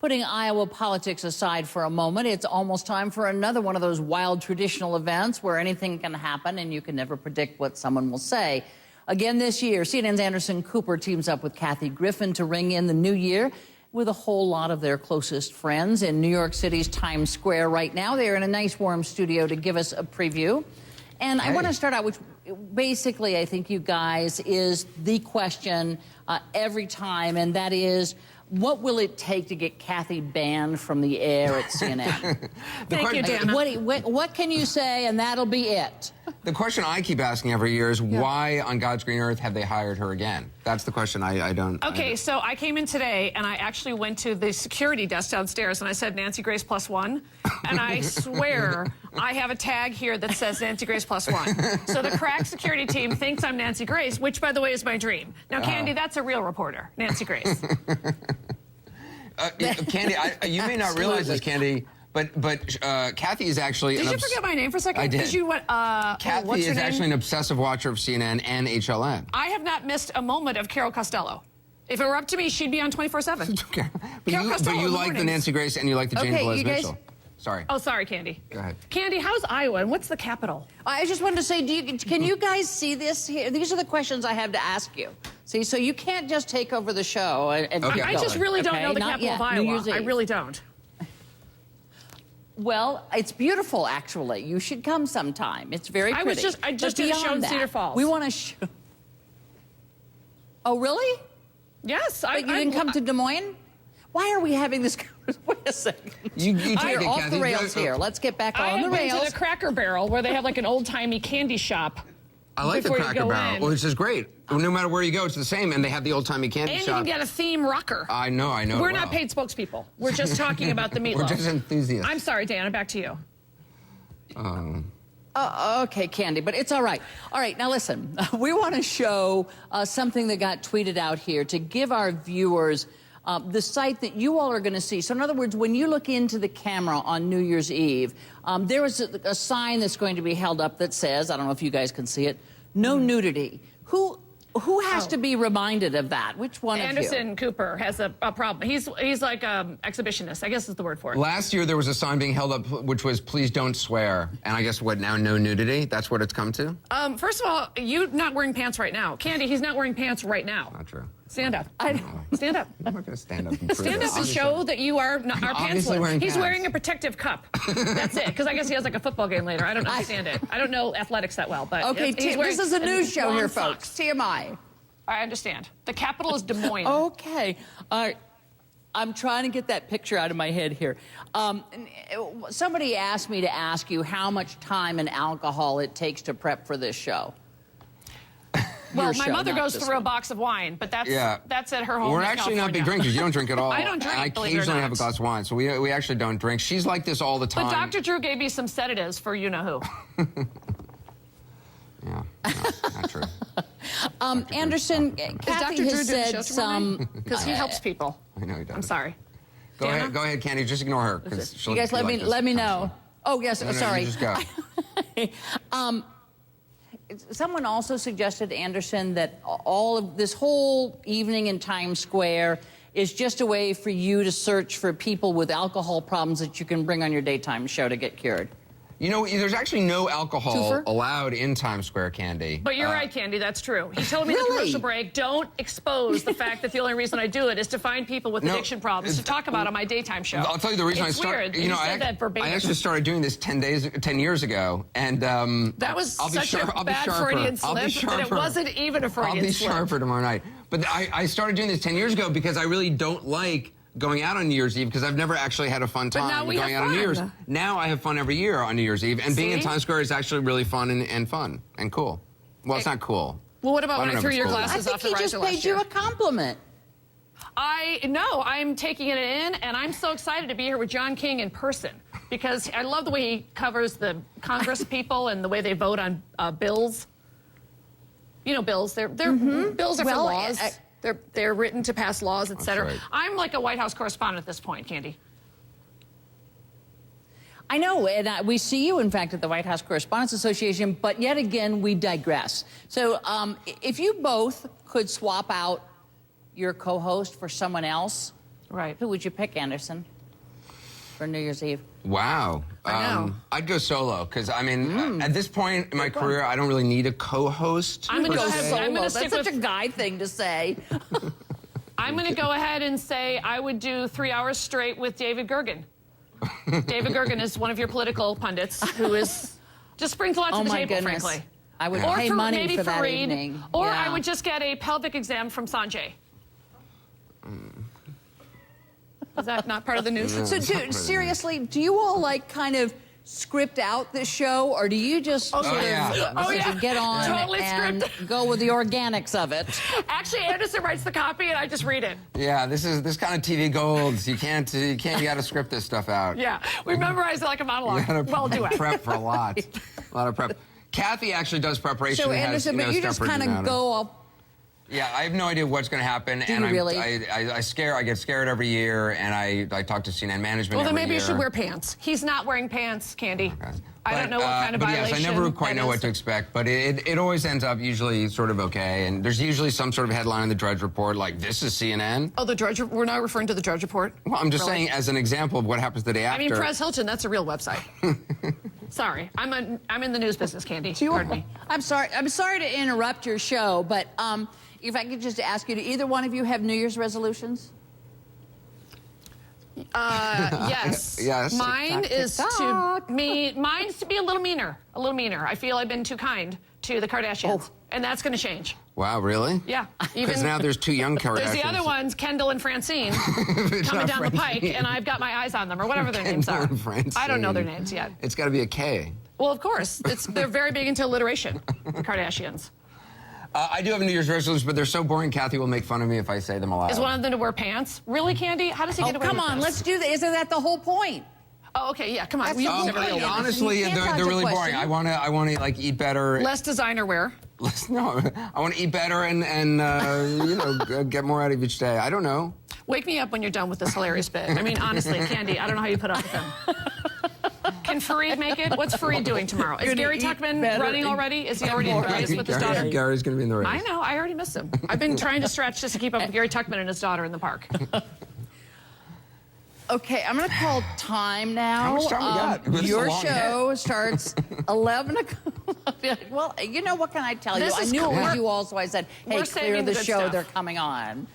Putting Iowa politics aside for a moment, it's almost time for another one of those wild traditional events where anything can happen and you can never predict what someone will say. Again this year, CNN's Anderson Cooper teams up with Kathy Griffin to ring in the new year with a whole lot of their closest friends in New York City's Times Square right now. They are in a nice warm studio to give us a preview. And I want to start out with, basically, I think you guys, is the question every time, and that is, what will it take to get Kathy banned from the air at CNN? Thank you, Dana. What can you say, and that'll be it? The question I keep asking every year is why on God's green earth have they hired her again? That's the question I don't... Okay, so I came in today, and I actually went to the security desk downstairs, and I said Nancy Grace +1, and I swear I have a tag here that says Nancy Grace +1. So the crack security team thinks I'm Nancy Grace, which, by the way, is my dream. Now, Candy, that's a real reporter, Nancy Grace. Candy, you may not realize this, Candy, but Kathy is actually... Did you forget my name for a second? I did. Because you went, Kathy what's your is name? actually an obsessive watcher of CNN and HLN. I have not missed a moment of Carol Costello. If it were up to me, she'd be on 24/7. Okay. Carol Costello but you in the like the mornings. Nancy Grace and you like the Jane Velez Mitchell. Sorry. Oh, sorry, Candy. Go ahead. Candy, how's Iowa, and what's the capital? I just wanted to say, can you guys see this here? These are the questions I have to ask you. See, so you can't just take over the show and keep I just going, really don't okay? know the Not capital yet. of New Iowa. Year's I Eve. really don't. Well, it's beautiful, actually. You should come sometime. It's very pretty. I just did a show in Cedar Falls. We want to show... Oh, really? Yes. But you didn't come to Des Moines? Why are we having this... Wait a second. You take We're it, off Kathy. the rails here. Let's get back I on the have been rails. to the Cracker Barrel, where they have like an old-timey candy shop. I like the before you Cracker go Barrel, in. which is great. No matter where you go, it's the same, and they have the old-timey candy And shop. you can get a theme rocker. I know. We're it not well. paid spokespeople. We're just talking about the meatloaf. We're just enthusiasts. I'm sorry, Dana. Back to you. Okay, Candy, but it's all right. All right, now listen. We want to show something that got tweeted out here to give our viewers the sight that you all are going to see. So in other words, when you look into the camera on New Year's Eve, there is a sign that's going to be held up that says, I don't know if you guys can see it, no nudity. Who has to be reminded of that? Which one of you? Anderson Cooper has a problem. He's like exhibitionist, I guess is the word for it. Last year, there was a sign being held up which was, please don't swear. And I guess, what, now no nudity? That's what it's come to? First of all, you're not wearing pants right now. Candy, he's not wearing pants right now. Not true. Stand up. Stand up. I'm not going to stand up and prove Stand it. up and show that you are Obviously pantsless. wearing He's pants. wearing a protective cup. That's it. Because I guess he has like a football game later. I don't understand it. I don't know athletics that well, but Okay, he's wearing this is a news show long here, socks. folks. TMI. I understand. The capital is Des Moines. Okay. I'm trying to get that picture out of my head here. Somebody asked me to ask you how much time and alcohol it takes to prep for this show. Well, Your my show, mother not goes this through one. a box of wine, but that's at her home. We're in actually not California. big drinkers. You don't drink at all. I don't drink, I believe it or occasionally not. have a glass of wine, so we actually don't drink. She's like this all the time. But Dr. Drew gave me some sedatives for you-know-who. Yeah, no, not true. Anderson, Dr. Kathy Drew has do the said show some... Because he helps people. I know he does. I'm sorry. Go Dana? ahead, go ahead, Candy. Just ignore her. You guys let me know. Oh, yes, No, sorry. you just go. Someone also suggested, Anderson, that all of this whole evening in Times Square is just a way for you to search for people with alcohol problems that you can bring on your daytime show to get cured. You know, there's actually no alcohol Twofer? allowed in Times Square, Candy. But you're right, Candy, that's true. He told me in the Really? commercial break, don't expose the fact that the only reason I do it is to find people with addiction problems to talk about on my daytime show. I'll tell you the reason It's I started. weird. You know, said that verbatim. I actually started doing this 10 years ago, and That was I'll be such a I'll be bad sharper. Freudian I'll be slip that it sharper. wasn't even a Freudian I'll be slip. sharper tomorrow night. But I started doing this 10 years ago because I really don't like going out on New Year's Eve because I've never actually had a fun time now we going have out on New fun. Year's. Now I have fun every year on New Year's Eve, and being in See? Times Square is actually really fun and fun and cool. Well, it's not cool. Well, what about Well, when don't I know threw if your it's cool. I glasses think off the he riser just last paid year? you a compliment. I'm taking it in, and I'm so excited to be here with John King in person because I love the way he covers the Congress people and the way they vote on bills. You know, bills. They're bills are for Well, laws. They're written to pass laws, etc. right. I'm like a White House correspondent at this point, Candy. I know, and we see you, in fact, at the White House Correspondents Association, but yet again, we digress. So if you both could swap out your co-host for someone else, Right. Who would you pick, Anderson, for New Year's Eve? Wow. I know. I'd go solo because I mean, at this point in my career, I don't really need a co-host. I'm gonna per go se. ahead. I'm gonna That's stick such with. a guy thing to say. I'm gonna go ahead and say I would do 3 hours straight with David Gergen. David Gergen is one of your political pundits who is just brings a lot to Oh the my table, goodness. frankly. I would Or pay for, money maybe for that Fareed, evening. or Yeah. I would just get a pelvic exam from Sanjay. Is that not part of the news? So, seriously, do you all like kind of script out the show, or do you just sort of get on Totally and scripted. go with the organics of it? Actually, Anderson writes the copy, and I just read it. Yeah, this kind of TV gold. You can't. You got to script this stuff out. Yeah, we memorize it like a monologue. You gotta Well, do it. prep for a lot of prep. Kathy actually does preparation. So, and has, Anderson, but you stuff just kind written of out. go off. Yeah, I have no idea what's going to happen, Do and you really? I get scared every year, and I talk to CNN management. Well, then every maybe year. you should wear pants. He's not wearing pants, Candy. Okay. I don't know what kind of but violation. yes, I never quite that know is. what to expect, but it always ends up usually sort of okay, and there's usually some sort of headline in the Drudge Report like "This is CNN." Oh, the Drudge. We're not referring to the Drudge Report. Well, I'm just Really? saying as an example of what happens the day after. I mean, Perez Hilton. That's a real website. Sorry, I'm in the news business, Candy. Pardon me. I'm sorry to interrupt your show, but if I could just ask you, do either one of you have New Year's resolutions? Yes. Yes. Mine Tick-tock, is tick-tock. mine's to be a little meaner. A little meaner. I feel I've been too kind to the Kardashians, and that's going to change. Wow, really? Yeah. Because now there's two young Kardashians. There's the other ones, Kendall and Francine, coming down the pike, and I've got my eyes on them, or whatever their names Kendall are. and Francine. I don't know their names yet. It's got to be a K. Well, of course. They're very big into alliteration, the Kardashians. I do have New Year's resolutions, but they're so boring. Kathy will make fun of me if I say them aloud. Is one of them to wear pants? Really, Candy? How does he get away Come with on, this? let's do that. Isn't that the whole point? Oh, okay, yeah, come on. That's We the whole never point. really Anderson, honestly, you can't dodge they're a really boring. question. I want to like eat better. Less designer wear. No, I want to eat better and get more out of each day. I don't know. Wake me up when you're done with this hilarious bit. I mean, honestly, Candy, I don't know how you put up with him. Can Fareed make it? What's Fareed doing tomorrow? Is Gonna Gary eat running better already? Is he already in the race with his daughter? Gary's going to be in the race. I know. I already missed him. I've been trying to stretch just to keep up with Gary Tuckman and his daughter in the park. Okay, I'm going to call time now. How much time we got? This is a Your long show starts 11 o'clock. Well, you know, what can I tell you? This I is knew it cool. was you all, so I said, hey, We're clear saving the the good show. stuff. They're coming on.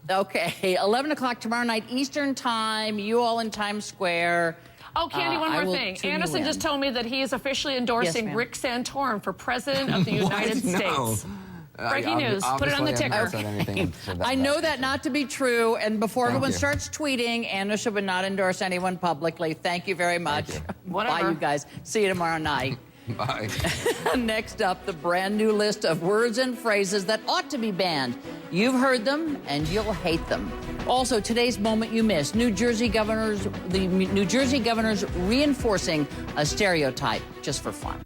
Okay, 11 o'clock tomorrow night, Eastern Time. You all in Times Square. Oh, Candy, one I more will thing. tune you Anderson in. just told me that he is officially endorsing ma'am. Rick Santorum for President of the United No. States. Breaking news. Put it on the Obviously, I ticker. haven't said anything to that I know effect. that not to be true, and before Thank everyone you. starts tweeting, Anderson would not endorse anyone publicly. Thank you very much. you. Whatever. Bye, you guys. See you tomorrow night. Bye. Next up, the brand new list of words and phrases that ought to be banned. You've heard them, and you'll hate them. Also, today's moment you missed. The New Jersey governor's reinforcing a stereotype just for fun.